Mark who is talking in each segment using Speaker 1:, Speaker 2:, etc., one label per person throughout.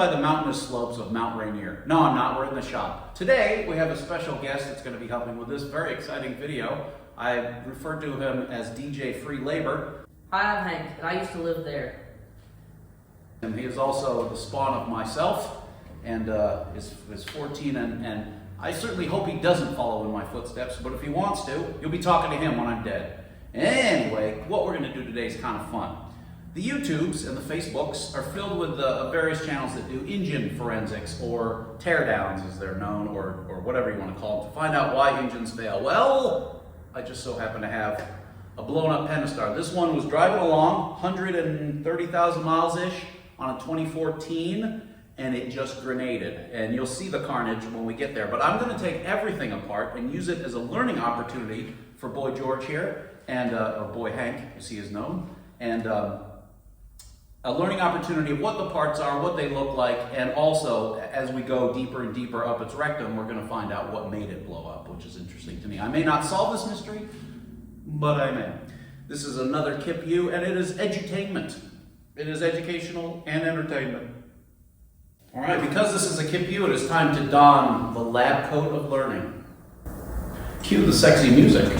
Speaker 1: by the mountainous slopes of Mount Rainier. No, I'm not. We're in the shop. Today, we have a special guest that's going to be helping with this very exciting video. I refer to him as DJ Free Labor.
Speaker 2: Hi, I'm Hank, and I used to live there.
Speaker 1: And he is also the spawn of myself, and is 14, and I certainly hope he doesn't follow in my footsteps, but if he wants to, you'll be talking to him when I'm dead. Anyway, what we're going to do today is kind of fun. The YouTubes and the Facebooks are filled with various channels that do engine forensics, or teardowns as they're known, or whatever you want to call them, to find out why engines fail. Well, I just so happen to have a blown up Pentastar. This one was driving along, 130,000 miles-ish on a 2014, and it just grenaded. And you'll see the carnage when we get there. But I'm going to take everything apart and use it as a learning opportunity for Boy George here, and or Boy Hank, as he is known, and a learning opportunity of what the parts are, what they look like, and also, as we go deeper and deeper up its rectum, we're going to find out what made it blow up, which is interesting to me. I may not solve this mystery, but I may. This is another Kip U, and it is edutainment. It is educational and entertainment. All right, because this is a Kip U, it is time to don the lab coat of learning. Cue the sexy music.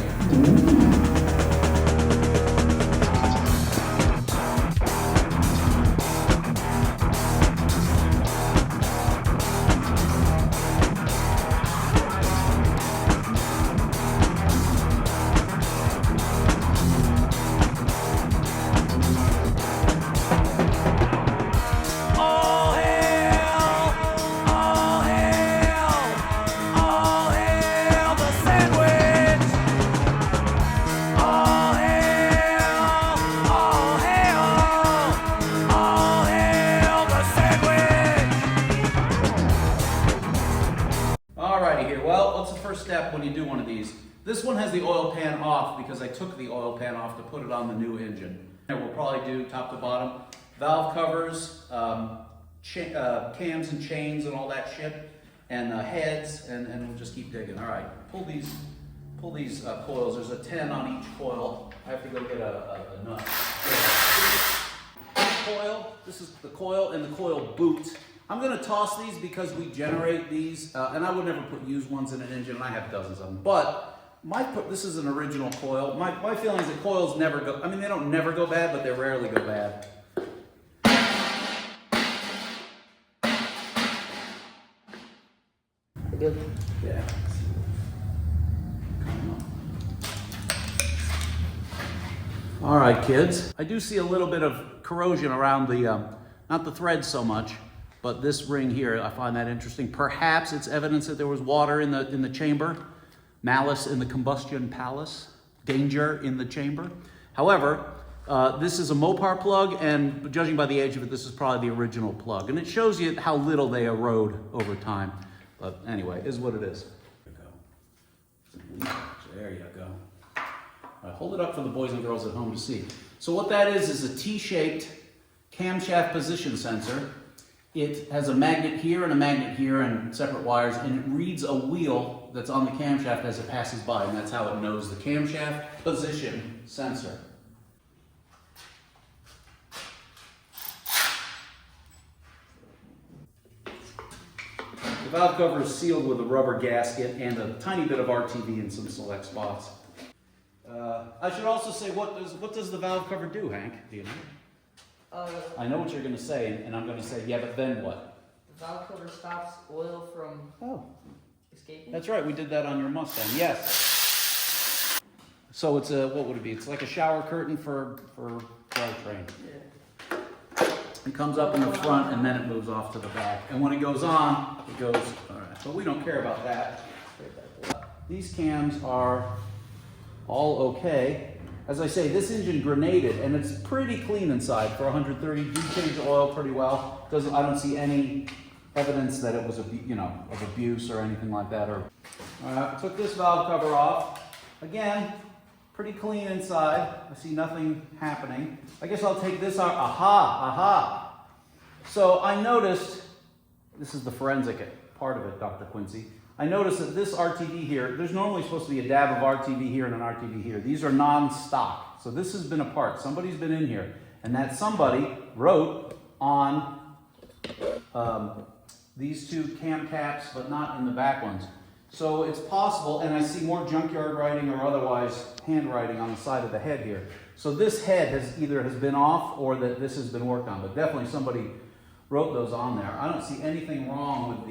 Speaker 1: Step when you do one of these. This one has the oil pan off because I took the oil pan off to put it on the new engine. And we'll probably do top to bottom, valve covers, cams and chains and all that shit, and heads, and we'll just keep digging. All right, pull these coils. There's a 10 on each coil. I have to go get a nut. Coil. This is the coil and the coil boot. I'm going to toss these because we generate these, and I would never put used ones in an engine, and I have dozens of them. But this is an original coil. My feeling is that coils never go, I mean, they don't never go bad, but they rarely go bad.
Speaker 2: Good.
Speaker 1: Yeah. All right, kids. I do see a little bit of corrosion around the, not the threads so much, but this ring here, I find that interesting. Perhaps it's evidence that there was water in the chamber, malice in the combustion palace, danger in the chamber. However, this is a Mopar plug, and judging by the age of it, this is probably the original plug. And it shows you how little they erode over time. But anyway, is what it is. There you go. All right, hold it up for the boys and girls at home to see. So what that is a T-shaped camshaft position sensor. It has a magnet here and separate wires, and it reads a wheel that's on the camshaft as it passes by, and that's how it knows the camshaft position sensor. The valve cover is sealed with a rubber gasket and a tiny bit of RTV in some select spots. I should also say, what does the valve cover do, Hank? Do you know? I know what you're going to say, and I'm going to say, yeah, but then what?
Speaker 2: The valve cover stops oil from escaping?
Speaker 1: That's right, we did that on your Mustang, yes. So it's what would it be? It's like a shower curtain for drivetrain.
Speaker 2: Yeah.
Speaker 1: It comes up in the front, and then it moves off to the back. And when it goes on, it goes, all right. But we don't care about that. These cams are all okay. As I say, this engine grenaded, and it's pretty clean inside for 130. Do change the oil pretty well. I don't see any evidence that it was of abuse or anything like that. Took this valve cover off. Again, pretty clean inside. I see nothing happening. I guess I'll take this out. Aha. So I noticed, this is the forensic part of it, Dr. Quincy. I noticed that this RTV here, there's normally supposed to be a dab of RTV here and an RTV here. These are non-stock. So this has been a part. Somebody's been in here. And that somebody wrote on these two cam caps, but not in the back ones. So it's possible, and I see more junkyard writing or otherwise handwriting on the side of the head here. So this head has been off or that this has been worked on, but definitely somebody wrote those on there. I don't see anything wrong with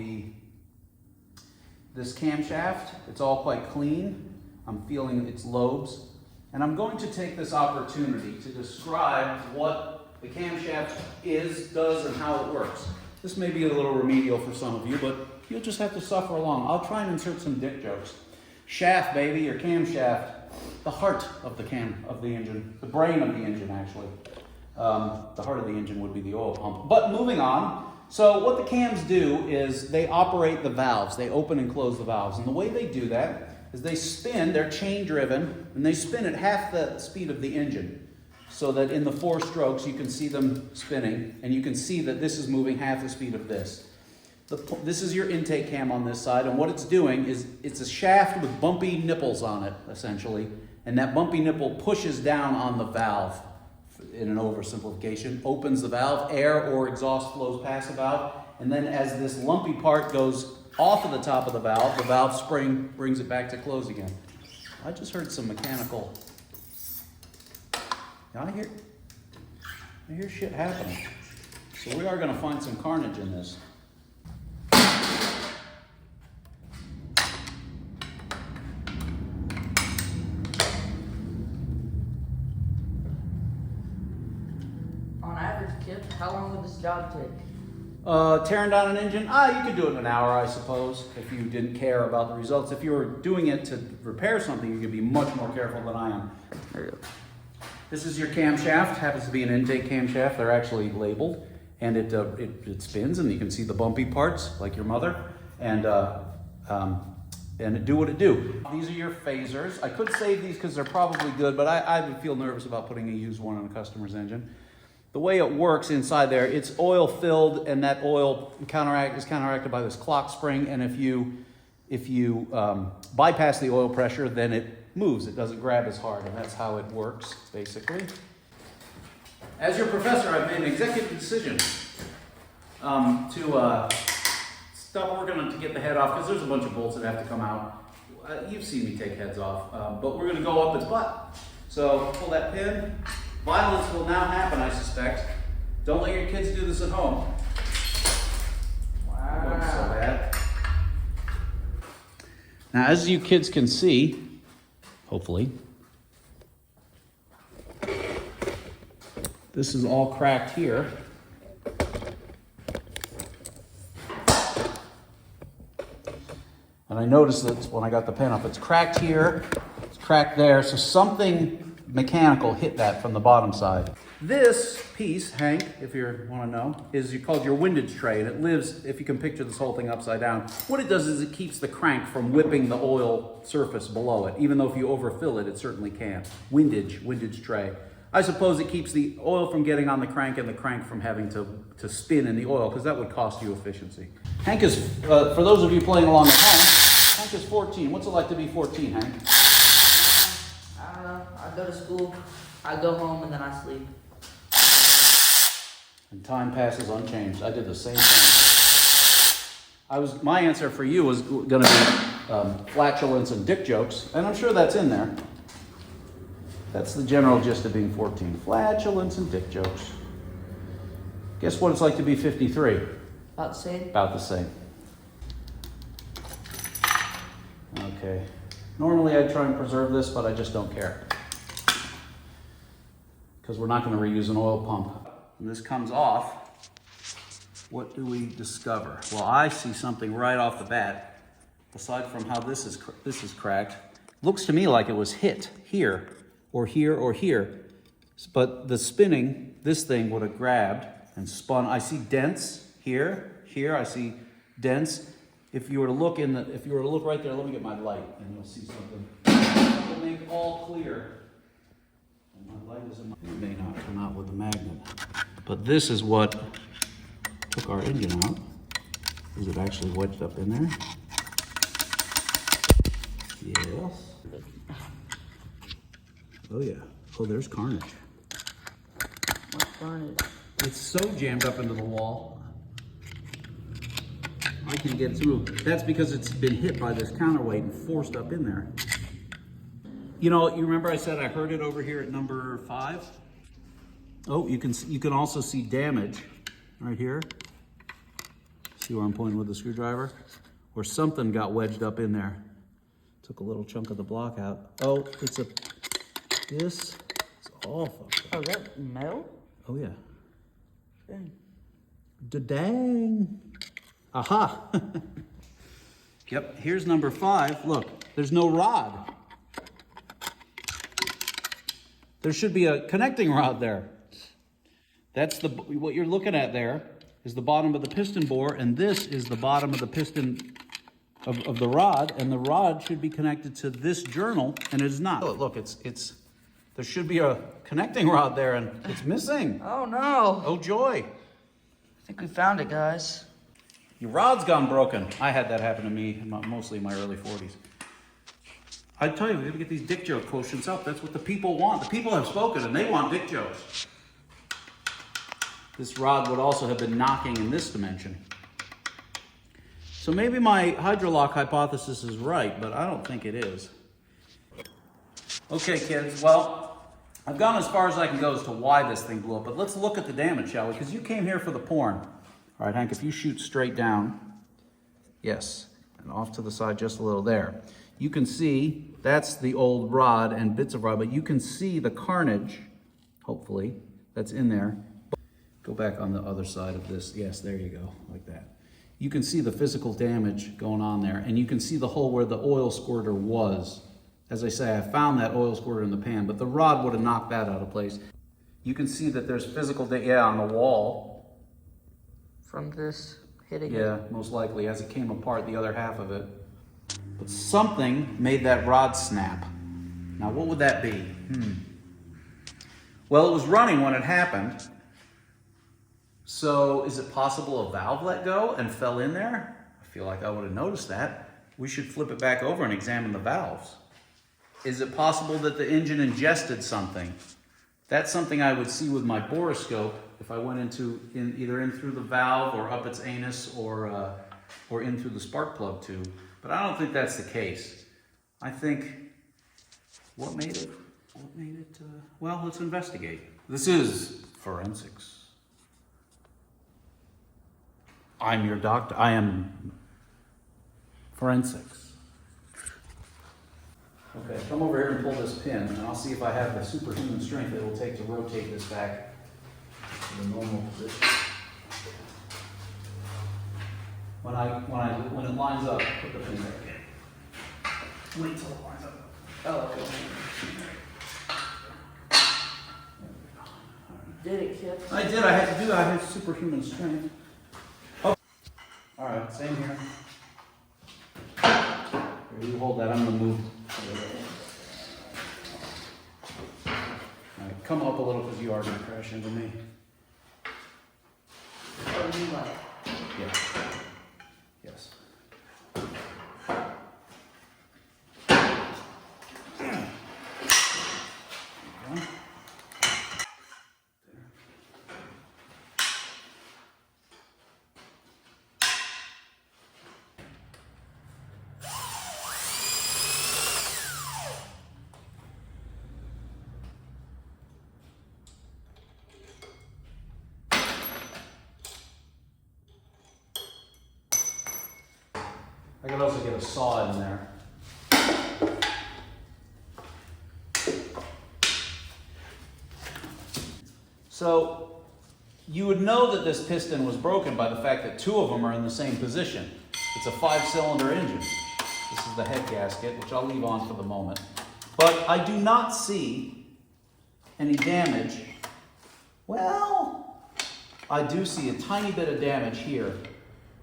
Speaker 1: this camshaft. It's all quite clean. I'm feeling its lobes. And I'm going to take this opportunity to describe what the camshaft does, and how it works. This may be a little remedial for some of you, but you'll just have to suffer along. I'll try and insert some dick jokes. Shaft, baby, or camshaft, the heart of the engine, the brain of the engine, actually. The heart of the engine would be the oil pump. But moving on, so what the cams do is they operate the valves. They open and close the valves. And the way they do that is they spin, they're chain driven, and they spin at half the speed of the engine. So that in the 4 strokes, you can see them spinning, and you can see that this is moving half the speed of this. This is your intake cam on this side, and what it's doing is it's a shaft with bumpy nipples on it, essentially, and that bumpy nipple pushes down on the valve, in an oversimplification, opens the valve, air or exhaust flows past the valve, and then as this lumpy part goes off of the top of the valve spring brings it back to close again. I just heard some mechanical... I hear shit happening. So we are going to find some carnage in this.
Speaker 2: On average, Kip, how long would this job take?
Speaker 1: Tearing down an engine? You could do it in an hour, I suppose, if you didn't care about the results. If you were doing it to repair something, you could be much more careful than I am. There you go. This is your camshaft. Happens to be an intake camshaft. They're actually labeled, and it spins, and you can see the bumpy parts, like your mother, and it do what it do. These are your phasers. I could save these because they're probably good, but I would feel nervous about putting a used one on a customer's engine. The way it works inside there, it's oil filled, and that oil is counteracted by this clock spring, and if you bypass the oil pressure, then it moves. It doesn't grab as hard, and that's how it works, basically. As your professor, I've made an executive decision to stop working on to get the head off, because there's a bunch of bolts that have to come out. You've seen me take heads off, but we're going to go up its butt. So pull that pin. Violence will now happen, I suspect. Don't let your kids do this at home. Wow. It looks so bad. Now, as you kids can see, hopefully, this is all cracked here. And I noticed that when I got the pen up, it's cracked here, it's cracked there, so something mechanical hit that from the bottom side. This piece, Hank, if you want to know, is called your windage tray, and it lives, if you can picture this whole thing upside down, what it does is it keeps the crank from whipping the oil surface below it, even though if you overfill it, it certainly can. Windage tray. I suppose it keeps the oil from getting on the crank and the crank from having to spin in the oil, because that would cost you efficiency. Hank is, for those of you playing along at home, Hank is 14. What's it like to be 14, Hank?
Speaker 2: I don't know. I go to school, I go home, and then I sleep.
Speaker 1: And time passes unchanged. I did the same thing. My answer for you was going to be flatulence and dick jokes, and I'm sure that's in there. That's the general gist of being 14. Flatulence and dick jokes. Guess what it's like to be 53?
Speaker 2: About the same.
Speaker 1: About the same. Okay. Normally I'd try and preserve this, but I just don't care. Because we're not going to reuse an oil pump. When this comes off, what do we discover? Well, I see something right off the bat. Aside from how this is cracked, looks to me like it was hit here, or here, or here. But the spinning, this thing would have grabbed and spun. I see dents here. I see dents. If you were to look right there, let me get my light, and you'll see something. It will make all clear. And my light is in my. It may not come out with the magnet, but this is what took our engine out. Is it actually wedged up in there? Yes. Oh yeah. Oh, there's carnage.
Speaker 2: What carnage?
Speaker 1: It's so jammed up into the wall. I can't get it to move. That's because it's been hit by this counterweight and forced up in there. You know, you remember I said I heard it over here at number 5? Oh, you can also see damage right here. See where I'm pointing with the screwdriver? Where something got wedged up in there. Took a little chunk of the block out. Oh, this is all fucked up.
Speaker 2: Oh, is that metal?
Speaker 1: Oh yeah.
Speaker 2: Dang.
Speaker 1: Da-dang. Aha. Yep, here's number 5. Look, there's no rod. There should be a connecting rod there. That's what you're looking at there is the bottom of the piston bore, and this is the bottom of the piston of the rod, and the rod should be connected to this journal, and it is not. Oh, look, there should be a connecting rod there, and it's missing.
Speaker 2: Oh no.
Speaker 1: Oh joy.
Speaker 2: I think we found it, guys.
Speaker 1: Your rod's gone broken. I had that happen to me mostly in my early 40s. I tell you, we gotta get these dick joke quotients up. That's what the people want. The people have spoken, and they want dick jokes. This rod would also have been knocking in this dimension. So maybe my hydrolock hypothesis is right, but I don't think it is. Okay, kids, well, I've gone as far as I can go as to why this thing blew up, but let's look at the damage, shall we? Because you came here for the porn. All right, Hank, if you shoot straight down, yes, and off to the side just a little there. You can see that's the old rod and bits of rod, but you can see the carnage, hopefully, that's in there. Go back on the other side of this. Yes, there you go, like that. You can see the physical damage going on there, and you can see the hole where the oil squirter was. As I say, I found that oil squirter in the pan, but the rod would have knocked that out of place. You can see that there's physical damage, on the wall.
Speaker 2: From this hitting it?
Speaker 1: Yeah, most likely, as it came apart, the other half of it. But something made that rod snap. Now, what would that be? Well, it was running when it happened. So, is it possible a valve let go and fell in there? I feel like I would have noticed that. We should flip it back over and examine the valves. Is it possible that the engine ingested something? That's something I would see with my borescope if I went either in through the valve or up its anus or in through the spark plug tube. But I don't think that's the case. I think, what made it? Well, let's investigate. This is forensics. I'm your doctor. I am forensics. Okay, come over here and pull this pin, and I'll see if I have the superhuman strength it will take to rotate this back to the normal position. When it lines up, put the pin back in. Wait till it lines up. Oh, okay.
Speaker 2: Did it, Kip?
Speaker 1: I did. I had to do that. I had superhuman strength. Oh. All right, same here. Here, you hold that. I'm gonna move. All right, come up a little because you are gonna crash into me.
Speaker 2: Oh, you like?
Speaker 1: Yeah. Yes. I could also get a saw in there. So you would know that this piston was broken by the fact that 2 of them are in the same position. It's a 5-cylinder engine. This is the head gasket, which I'll leave on for the moment. But I do not see any damage. Well, I do see a tiny bit of damage here,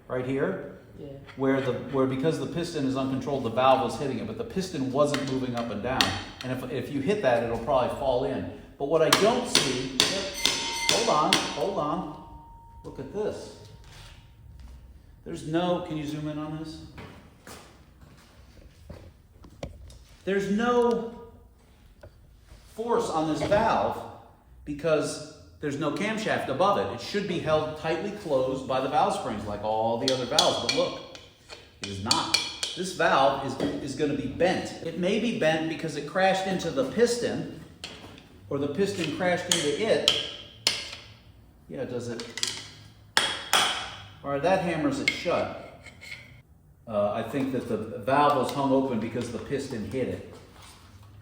Speaker 1: right here.
Speaker 2: Yeah.
Speaker 1: Where because the piston is uncontrolled, the valve was hitting it, but the piston wasn't moving up and down. And if you hit that, it'll probably fall in. But what I don't see, hold on, look at this. There's no, can you zoom in on this? There's no force on this valve because there's no camshaft above it. It should be held tightly closed by the valve springs like all the other valves, but look, it is not. This valve is going to be bent. It may be bent because it crashed into the piston, or the piston crashed into it. Yeah, does it? All right, that hammers it shut. I think that the valve was hung open because the piston hit it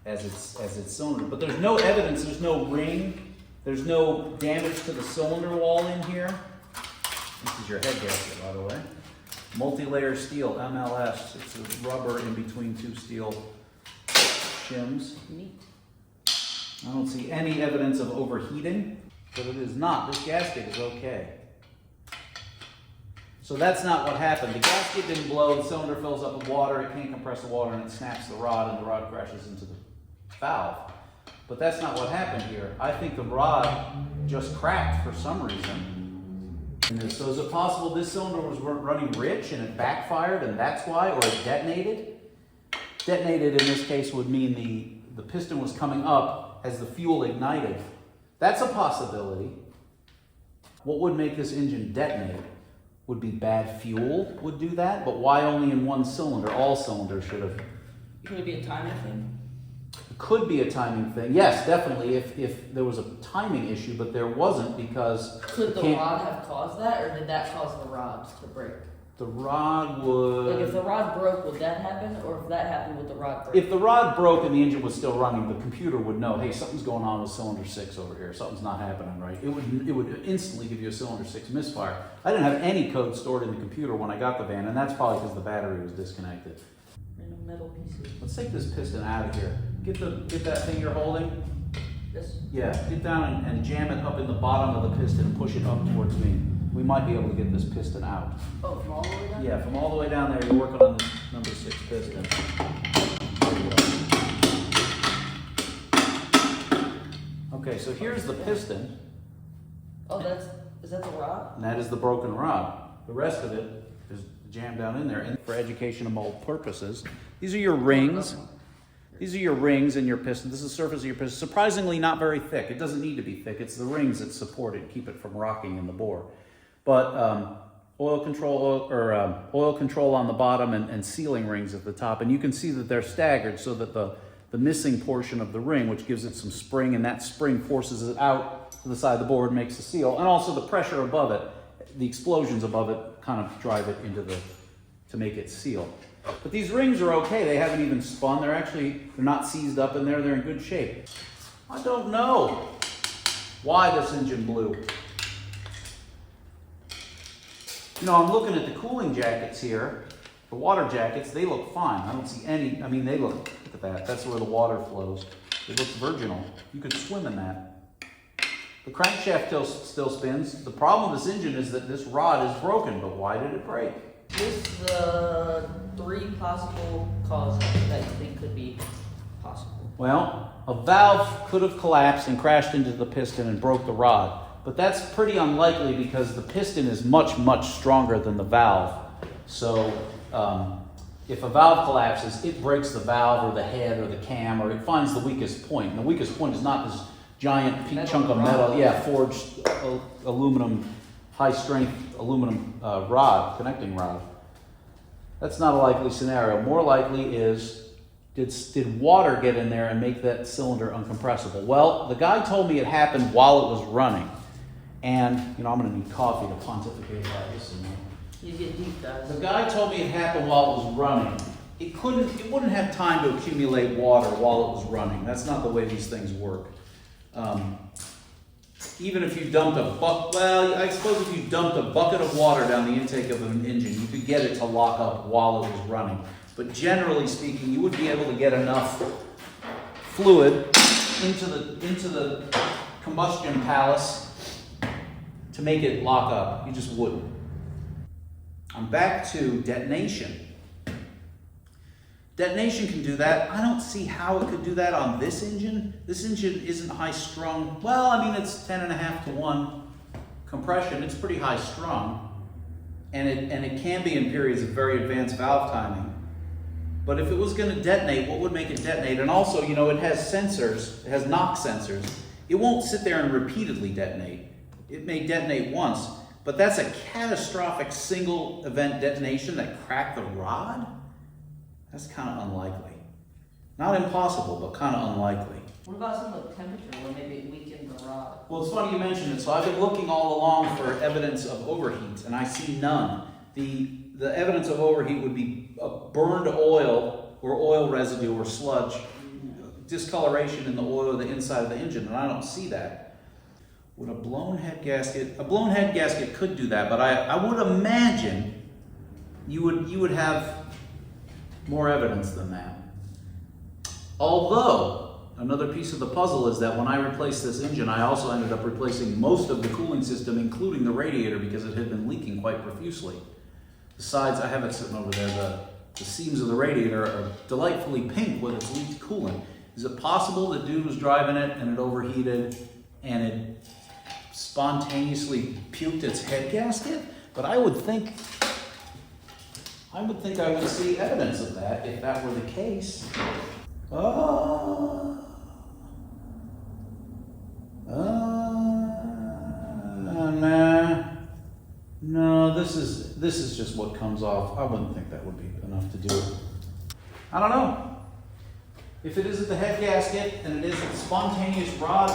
Speaker 1: as its cylinder. But there's no evidence, there's no ring, there's no damage to the cylinder wall in here. This is your head gasket, by the way. Multi-layer steel, MLS. It's a rubber in between two steel shims.
Speaker 2: Neat.
Speaker 1: I don't see any evidence of overheating, but it is not. This gasket is okay. So that's not what happened. The gasket didn't blow, the cylinder fills up with water, it can't compress the water, and it snaps the rod, and the rod crashes into the valve. But that's not what happened here. I think the rod just cracked for some reason. So is it possible this cylinder was running rich and it backfired and that's why, or it detonated? Detonated in this case would mean the piston was coming up as the fuel ignited. That's a possibility. What would make this engine detonate? Would be bad fuel would do that, but why only in one cylinder? All cylinders should have.
Speaker 2: Could it be a timing thing?
Speaker 1: It could be a timing thing. Yes, definitely, if there was a timing issue, but there wasn't because...
Speaker 2: Could the rod have caused that, or did that cause the rods to break?
Speaker 1: The rod would...
Speaker 2: Like if the rod broke, would that happen? Or if that happened, would the rod break?
Speaker 1: If the rod broke and the engine was still running, the computer would know, hey, something's going on with cylinder 6 over here. Something's not happening right. It would instantly give you a cylinder 6 misfire. I didn't have any code stored in the computer when I got the van, and that's probably because the battery was disconnected.
Speaker 2: Random metal pieces.
Speaker 1: Let's take this piston out of here. Get that thing you're holding.
Speaker 2: This?
Speaker 1: Yeah, get down and jam it up in the bottom of the piston and push it up towards me. We might be able to get this piston out.
Speaker 2: Oh, from all the way down?
Speaker 1: Yeah, from all the way down there, you're working on this number 6 piston. There you go. Okay, so here's the piston.
Speaker 2: Oh, is that the rod?
Speaker 1: And that is the broken rod. The rest of it is jammed down in there. And for educational purposes, these are your rings. These are your rings in your piston. This is the surface of your piston. Surprisingly not very thick. It doesn't need to be thick. It's the rings that support it and keep it from rocking in the bore. But oil control on the bottom and sealing rings at the top. And you can see that they're staggered so that the missing portion of the ring, which gives it some spring, and that spring forces it out to the side of the board, makes the seal. And also the pressure above it, the explosions above it kind of drive it to make it seal. But these rings are okay. They haven't even spun. They're not seized up in there. They're in good shape. I don't know why this engine blew. You know, I'm looking at the cooling jackets here, the water jackets. They look fine. I don't see any. I mean, look at that. That's where the water flows. It looks virginal. You could swim in that. The crankshaft still spins. The problem with this engine is that this rod is broken. But why did it break?
Speaker 2: List the 3 possible causes that you think could be possible.
Speaker 1: Well, a valve could have collapsed and crashed into the piston and broke the rod. But that's pretty unlikely because the piston is much, much stronger than the valve. So if a valve collapses, it breaks the valve or the head or the cam, or it finds the weakest point. And the weakest point is not this giant chunk of metal, forged aluminum, high-strength aluminum connecting rod. That's not a likely scenario. More likely is, did water get in there and make that cylinder uncompressible? Well, the guy told me it happened while it was running. And, I'm going to need coffee to pontificate about this.
Speaker 2: You get deep, guys.
Speaker 1: The guy told me it happened while it was running. It wouldn't have time to accumulate water while it was running. That's not the way these things work. Even if you dumped I suppose if you dumped a bucket of water down the intake of an engine, you could get it to lock up while it was running. But generally speaking, you would be able to get enough fluid into the combustion palace to make it lock up. You just wouldn't. I'm back to detonation. Detonation can do that. I don't see how it could do that on this engine. This engine isn't high strung. Well, I mean, it's 10.5 to 1 compression. It's pretty high strung. And it can be in periods of very advanced valve timing. But if it was going to detonate, what would make it detonate? And also, it has sensors. It has knock sensors. it won't sit there and repeatedly detonate. It may detonate once, but that's a catastrophic single event detonation that cracked the rod? That's kind of unlikely. Not impossible, but kind of unlikely.
Speaker 2: What about some of the temperature where maybe it weakened the rod?
Speaker 1: Well, it's funny you mention it. So I've been looking all along for evidence of overheat, and I see none. The evidence of overheat would be burned oil or oil residue or sludge, discoloration in the oil of the inside of the engine, and I don't see that. Would a blown head gasket could do that, but I would imagine you would have more evidence than that. Although, another piece of the puzzle is that when I replaced this engine, I also ended up replacing most of the cooling system, including the radiator, because it had been leaking quite profusely. The sides, I have it sitting over there, the seams of the radiator are delightfully pink with its leaked coolant. Is it possible that dude was driving it and it overheated and it spontaneously puked its head gasket? But I would think I would see evidence of that if that were the case. No, this is just what comes off. I wouldn't think that would be enough to do it. I don't know. If it isn't the head gasket and it isn't spontaneous rod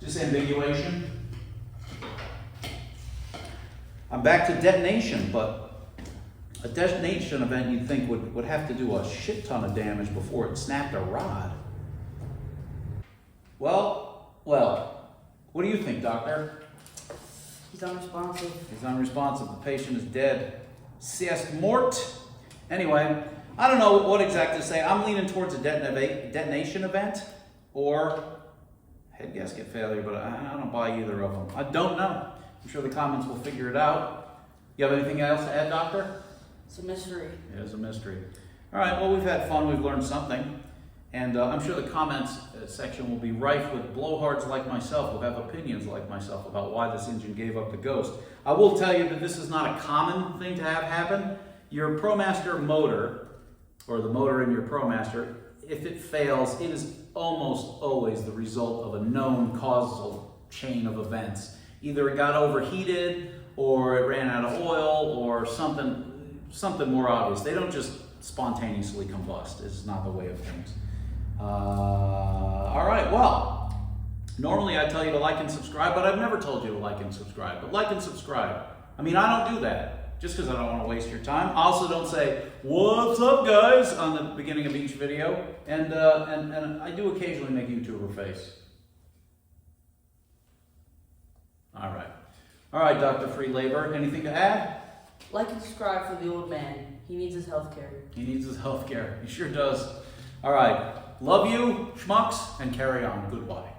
Speaker 1: disambiguation, I'm back to detonation, but a detonation event you'd think would have to do a shit ton of damage before it snapped a rod. Well, what do you think, doctor?
Speaker 2: He's unresponsive.
Speaker 1: He's unresponsive. The patient is dead. C'est mort. Anyway, I don't know what exactly to say. I'm leaning towards a detonation event or head gasket failure, but I don't buy either of them. I don't know. I'm sure the comments will figure it out. You have anything else to add, doctor?
Speaker 2: It's a mystery.
Speaker 1: It is a mystery. All right, well, we've had fun. We've learned something. And I'm sure the comments section will be rife with blowhards like myself who have opinions like myself about why this engine gave up the ghost. I will tell you that this is not a common thing to have happen. Your ProMaster motor, or the motor in your ProMaster, if it fails, it is almost always the result of a known causal chain of events. Either it got overheated, or it ran out of oil, or something more obvious. They don't just spontaneously combust. It's not the way of things. All right, well, normally I tell you to like and subscribe, but I've never told you to like and subscribe. But like and subscribe. I mean, I don't do that just because I don't want to waste your time. I also don't say, "What's up, guys?" on the beginning of each video. And I do occasionally make YouTuber face. All right, Dr. Free Labor, anything to add?
Speaker 2: Like and subscribe for the old man. He needs his health care.
Speaker 1: He needs his health care. He sure does. All right. Love you, schmucks, and carry on. Goodbye.